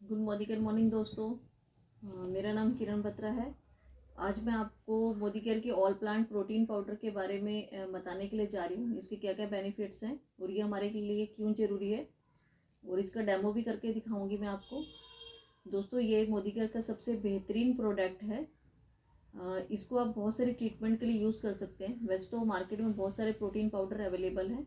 Good morning दोस्तों। मेरा नाम किरण बत्रा है। आज मैं आपको मोदी केयर के ऑल प्लांट प्रोटीन पाउडर के बारे में बताने के लिए जा रही हूँ। इसके क्या क्या बेनिफिट्स हैं और ये हमारे लिए क्यों ज़रूरी है, और इसका डेमो भी करके दिखाऊंगी मैं आपको। दोस्तों, ये मोदी केयर का सबसे बेहतरीन प्रोडक्ट है। इसको आप बहुत सारे ट्रीटमेंट के लिए यूज़ कर सकते हैं। वैसे तो मार्केट में बहुत सारे प्रोटीन पाउडर अवेलेबल हैं।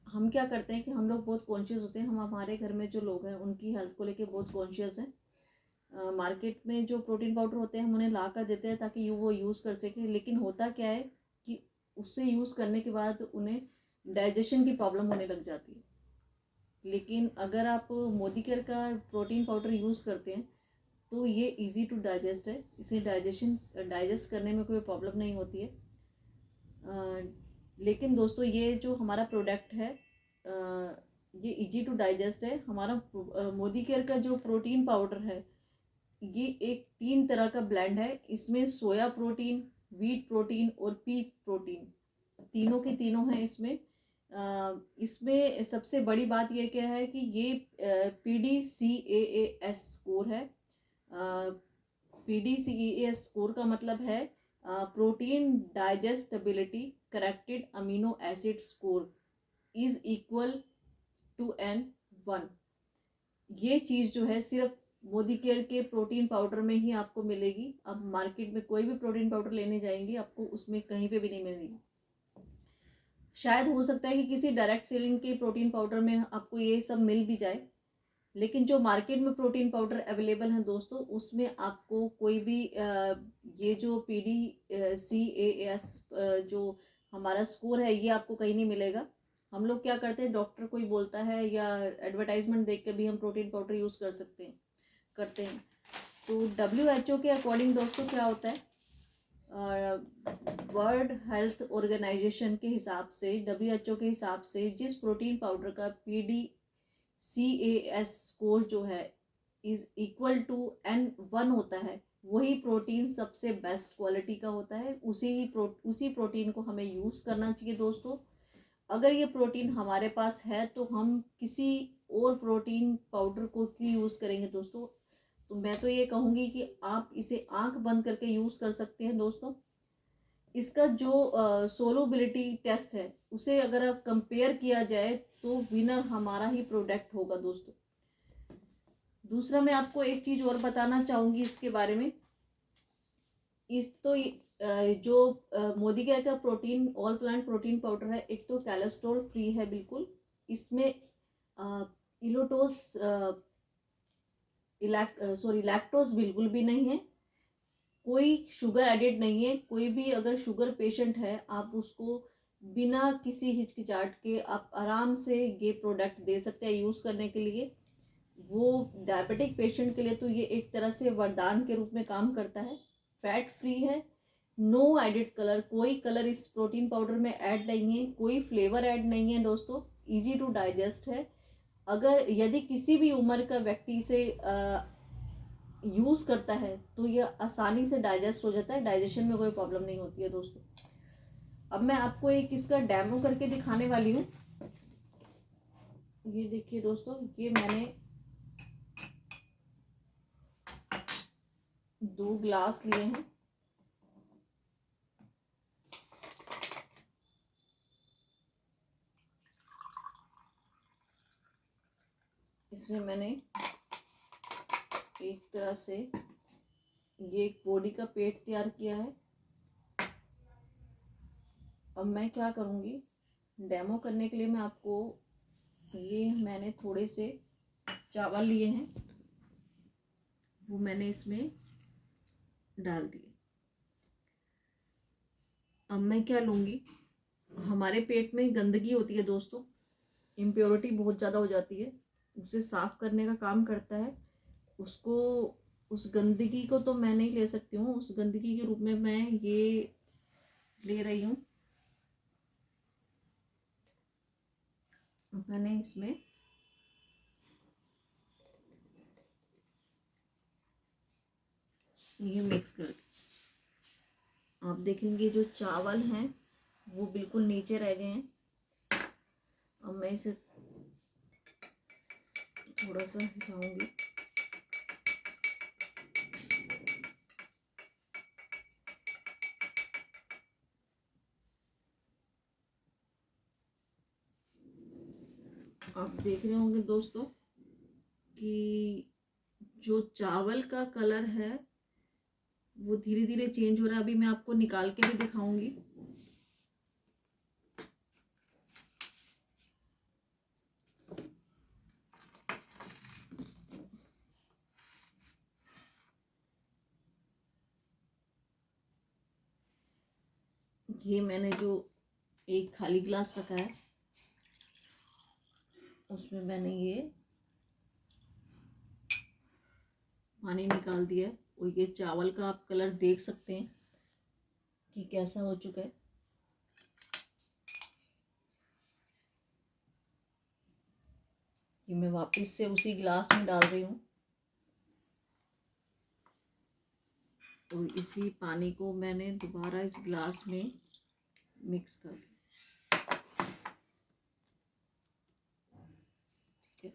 हम क्या करते हैं कि हम लोग बहुत कॉन्शियस होते हैं। हम हमारे घर में जो लोग हैं उनकी हेल्थ को लेके बहुत कॉन्शियस हैं। मार्केट में जो प्रोटीन पाउडर होते हैं हम उन्हें ला कर देते हैं ताकि वो यूज़ कर सकें, लेकिन होता क्या है कि उससे यूज़ करने के बाद उन्हें डाइजेशन की प्रॉब्लम होने लग जाती है। लेकिन अगर आप मोदी केयर का प्रोटीन पाउडर यूज़ करते हैं तो ये इजी टू डाइजेस्ट है। इसे डाइजेस्ट करने में कोई प्रॉब्लम नहीं होती है। लेकिन दोस्तों, ये जो हमारा प्रोडक्ट है ये इजी टू डाइजेस्ट है। हमारा मोदी केयर का जो प्रोटीन पाउडर है ये एक 3 तरह का ब्लेंड है। इसमें सोया प्रोटीन, व्हीट प्रोटीन और पी प्रोटीन तीनों के तीनों हैं इसमें। इसमें सबसे बड़ी बात यह क्या है कि ये PDCAAS स्कोर है। PDCAAS स्कोर का मतलब है protein digestibility corrected amino acid score is equal to N1। ये चीज़ जो है सिर्फ मोदी केयर के प्रोटीन पाउडर में ही आपको मिलेगी। आप मार्केट में कोई भी प्रोटीन पाउडर लेने जाएंगे आपको उसमें कहीं पे भी नहीं मिलेगी। शायद हो सकता है कि किसी डायरेक्ट सेलिंग के प्रोटीन पाउडर में आपको ये सब मिल भी जाए, लेकिन जो मार्केट में प्रोटीन पाउडर अवेलेबल हैं दोस्तों उसमें आपको कोई भी ये जो PDCAAS जो हमारा स्कोर है ये आपको कहीं नहीं मिलेगा। हम लोग क्या करते हैं, डॉक्टर कोई बोलता है या एडवर्टाइजमेंट देख के भी हम प्रोटीन पाउडर यूज़ करते हैं। तो WHO के अकॉर्डिंग दोस्तों क्या होता है, वर्ल्ड हेल्थ ऑर्गेनाइजेशन के हिसाब से, WHO के हिसाब से जिस प्रोटीन पाउडर का PDCAS स्कोर जो है इज इक्वल टू N1 होता है, वही प्रोटीन सबसे बेस्ट क्वालिटी का होता है। उसी प्रोटीन को हमें यूज़ करना चाहिए दोस्तों। अगर ये प्रोटीन हमारे पास है तो हम किसी और प्रोटीन पाउडर को क्यों यूज़ करेंगे दोस्तों। तो मैं तो ये कहूँगी कि आप इसे आंख बंद करके यूज़ कर सकते हैं दोस्तों। इसका जो सोलुबिलिटी टेस्ट है उसे अगर आप कंपेयर किया जाए तो विनर हमारा ही प्रोडक्ट होगा दोस्तों। दूसरा, मैं आपको एक चीज़ और बताना चाहूँगी इसके बारे में। जो मोदी केयर का protein all plant protein powder है, एक तो कोलेस्ट्रॉल फ्री है बिल्कुल। इसमें इलोटोस लैक्टोज बिल्कुल भी नहीं है, कोई शुगर एडेड नहीं है। कोई भी अगर शुगर पेशेंट है आप उसको बिना किसी हिचकिचाहट के आप आराम से ये प्रोडक्ट दे सकते हैं यूज़ करने के लिए। वो डायबिटिक पेशेंट के लिए तो ये एक तरह से वरदान के रूप में काम करता है। फैट फ्री है, नो एडिड कलर, कोई कलर इस प्रोटीन पाउडर में ऐड नहीं है, कोई फ्लेवर ऐड नहीं है दोस्तों। इजी टू डाइजेस्ट है। अगर यदि किसी भी उम्र का व्यक्ति इसे यूज़ करता है तो यह आसानी से डाइजेस्ट हो जाता है, डाइजेशन में कोई प्रॉब्लम नहीं होती है दोस्तों। अब मैं आपको एक इसका डेमो करके दिखाने वाली हूँ। ये देखिए दोस्तों, ये मैंने 2 ग्लास लिए हैं। इसमें मैंने एक तरह से ये एक बॉडी का पेट तैयार किया है। अब मैं क्या करूँगी, डेमो करने के लिए मैं आपको, ये मैंने थोड़े से चावल लिए हैं वो मैंने इसमें डाल दिए। अब मैं क्या लूँगी, हमारे पेट में गंदगी होती है दोस्तों, इम्प्योरिटी बहुत ज़्यादा हो जाती है, उसे साफ करने का काम करता है। उसको, उस गंदगी को तो मैं नहीं ले सकती हूँ, उस गंदगी के रूप में मैं ये ले रही हूँ। मैंने इसमें ये मिक्स कर दिया। आप देखेंगे जो चावल हैं वो बिल्कुल नीचे रह गए हैं। अब मैं इसे थोड़ा सा हिलाऊंगी। आप देख रहे होंगे दोस्तों कि जो चावल का कलर है वो धीरे धीरे चेंज हो रहा है। अभी मैं आपको निकाल के भी दिखाऊंगी। ये मैंने जो एक खाली ग्लास रखा है उसमें मैंने ये पानी निकाल दिया है और ये चावल का आप कलर देख सकते हैं कि कैसा हो चुका है। ये मैं वापस से उसी ग्लास में डाल रही हूँ और इसी पानी को मैंने दोबारा इस ग्लास में मिक्स कर दिया। ठीक है,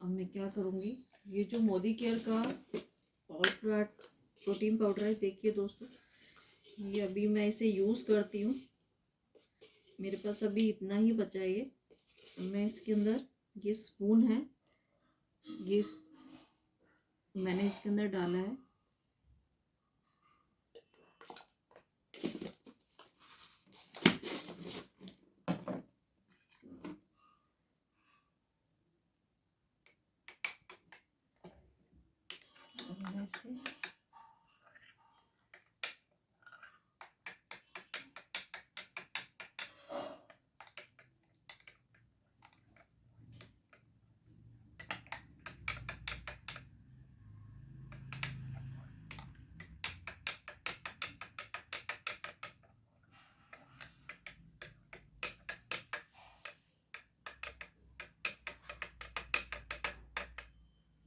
अब मैं क्या करूँगी, ये जो मोदी केयर का ऑल प्रोटीन पाउडर है, देखिए दोस्तों, ये अभी मैं इसे यूज़ करती हूँ। मेरे पास अभी इतना ही बचा है। ये मैं इसके अंदर, ये स्पून है, ये मैंने इसके अंदर डाला है। ऐसे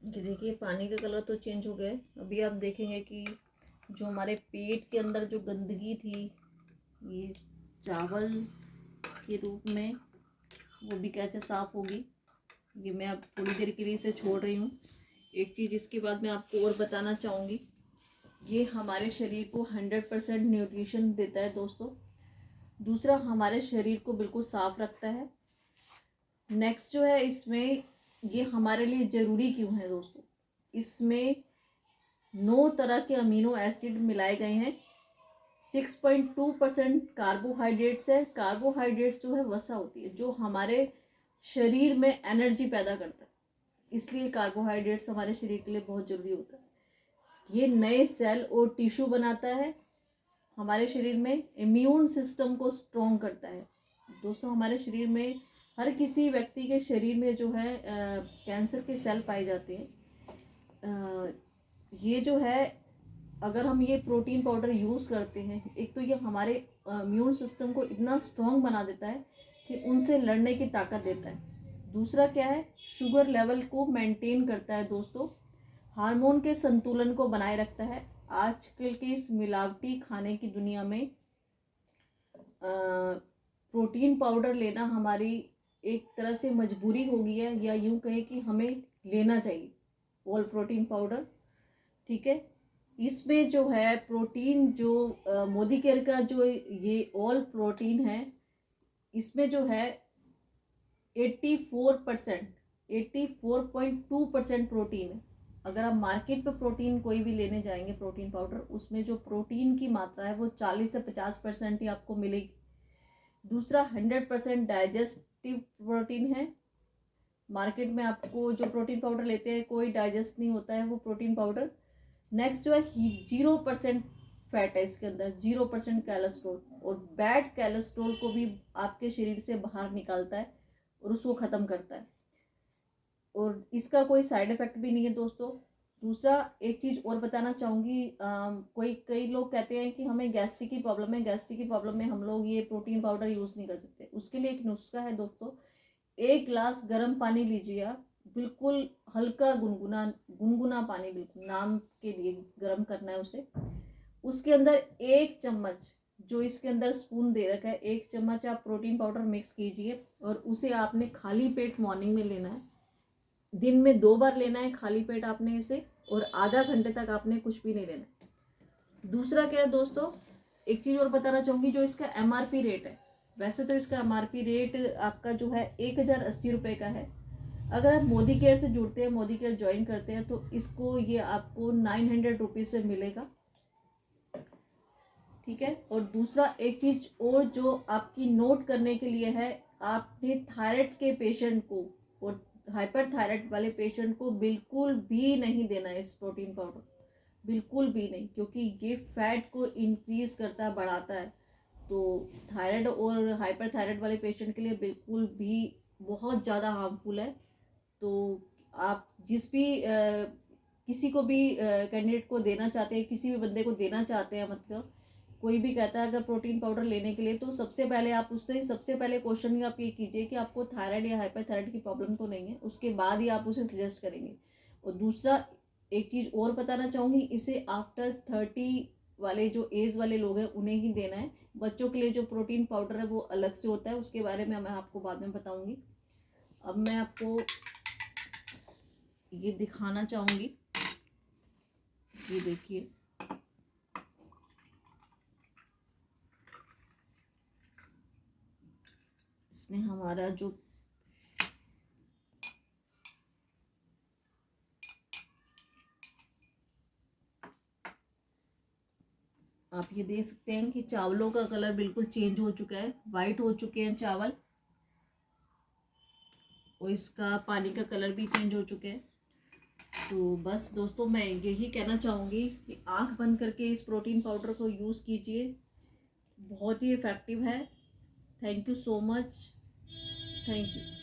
कि देखिए पानी का कलर तो चेंज हो गया है। अभी आप देखेंगे कि जो हमारे पेट के अंदर जो गंदगी थी ये चावल के रूप में, वो भी कैसे साफ़ होगी। ये मैं अब थोड़ी देर के लिए इसे छोड़ रही हूँ। एक चीज़ इसके बाद मैं आपको और बताना चाहूँगी, ये हमारे शरीर को 100% न्यूट्रिशन देता है दोस्तों। दूसरा, हमारे शरीर को बिल्कुल साफ़ रखता है। नेक्स्ट जो है, इसमें ये हमारे लिए ज़रूरी क्यों है दोस्तों, इसमें 9 तरह के अमीनो एसिड मिलाए गए हैं। 6.2% कार्बोहाइड्रेट्स है। कार्बोहाइड्रेट्स जो है वसा होती है जो हमारे शरीर में एनर्जी पैदा करता है, इसलिए कार्बोहाइड्रेट्स हमारे शरीर के लिए बहुत ज़रूरी होता है। ये नए सेल और टिश्यू बनाता है, हमारे शरीर में इम्यून सिस्टम को स्ट्रॉन्ग करता है। दोस्तों, हमारे शरीर में, हर किसी व्यक्ति के शरीर में जो है कैंसर के सेल पाए जाते हैं। ये जो है, अगर हम ये प्रोटीन पाउडर यूज़ करते हैं, एक तो ये हमारे इम्यून सिस्टम को इतना स्ट्रॉन्ग बना देता है कि उनसे लड़ने की ताकत देता है। दूसरा क्या है, शुगर लेवल को मेंटेन करता है दोस्तों, हार्मोन के संतुलन को बनाए रखता है। आजकल के इस मिलावटी खाने की दुनिया में प्रोटीन पाउडर लेना हमारी एक तरह से मजबूरी हो गई है, या यूँ कहें कि हमें लेना चाहिए ऑल प्रोटीन पाउडर। ठीक है, इसमें जो है प्रोटीन, जो मोदी केयर का जो ये ऑल प्रोटीन है, इसमें जो है 84%, 84.2% प्रोटीन है। अगर आप मार्केट में प्रोटीन कोई भी लेने जाएंगे प्रोटीन पाउडर, उसमें जो प्रोटीन की मात्रा है वो 40 से 50% ही आपको मिलेगी। दूसरा, 100% डाइजेस्टिव प्रोटीन है। मार्केट में आपको जो प्रोटीन पाउडर लेते हैं कोई डाइजेस्ट नहीं होता है वो प्रोटीन पाउडर। नेक्स्ट जो है, 0% फैट है इसके अंदर, 0% कैलेस्ट्रॉल, और बैड कैलेस्ट्रॉल को भी आपके शरीर से बाहर निकालता है और उसको ख़त्म करता है, और इसका कोई साइड इफ़ेक्ट भी नहीं है दोस्तों। दूसरा, एक चीज़ और बताना चाहूँगी, कई लोग कहते हैं कि हमें गैस्ट्रिक की प्रॉब्लम है, गैस्ट्रिक की प्रॉब्लम में हम लोग ये प्रोटीन पाउडर यूज़ नहीं कर सकते। उसके लिए एक नुस्खा है दोस्तों, 1 गिलास गर्म पानी लीजिए आप, बिल्कुल हल्का गुनगुना गुनगुना पानी, बिल्कुल नाम के लिए गर्म करना है उसे। उसके अंदर 1 चम्मच, जो इसके अंदर स्पून दे रखा है, 1 चम्मच आप प्रोटीन पाउडर मिक्स कीजिए और उसे आपने खाली पेट मॉर्निंग में लेना है। दिन में 2 बार लेना है खाली पेट आपने इसे, और आधा घंटे तक आपने कुछ भी नहीं लेना। दूसरा क्या है दोस्तों, एक चीज़ और बताना चाहूँगी, जो इसका MRP रेट है, वैसे तो इसका MRP रेट आपका जो है 1080 रुपये का है। अगर आप मोदी केयर से जुड़ते हैं, मोदी केयर ज्वाइन करते हैं, तो इसको ये आपको 900 रुपीज़ से मिलेगा, ठीक है। और दूसरा एक चीज़ और जो आपकी नोट करने के लिए है, आपने थायराइड के पेशेंट को और हाइपर थायराइड वाले पेशेंट को बिल्कुल भी नहीं देना है इस प्रोटीन पाउडर, बिल्कुल भी नहीं, क्योंकि ये फैट को इंक्रीज करता है, बढ़ाता है। तो थायराइड और हाइपर थायराइड वाले पेशेंट के लिए बिल्कुल भी बहुत ज़्यादा हार्मफुल है। तो आप जिस भी किसी को भी कैंडिडेट को देना चाहते हैं, किसी भी बंदे को देना चाहते हैं, मतलब कोई भी कहता है अगर प्रोटीन पाउडर लेने के लिए, तो सबसे पहले आप उससे सबसे पहले क्वेश्चन आप ये कीजिए कि आपको थायराइड या हाइपर थायराइड की प्रॉब्लम तो नहीं है, उसके बाद ही आप उसे सजेस्ट करेंगे। और दूसरा एक चीज़ और बताना चाहूँगी, इसे आफ्टर 30 वाले जो एज वाले लोग हैं उन्हें ही देना है। बच्चों के लिए जो प्रोटीन पाउडर है वो अलग से होता है, उसके बारे में मैं आपको बाद में बताऊँगी। अब मैं आपको ये दिखाना चाहूँगी, ये देखिए, इसने हमारा जो आप ये देख सकते हैं कि चावलों का कलर बिल्कुल चेंज हो चुका है, वाइट हो चुके हैं चावल, और इसका पानी का कलर भी चेंज हो चुके हैं। तो बस दोस्तों, मैं यही कहना चाहूँगी कि आंख बंद करके इस प्रोटीन पाउडर को यूज़ कीजिए, बहुत ही इफ़ेक्टिव है। Thank you so much, thank you.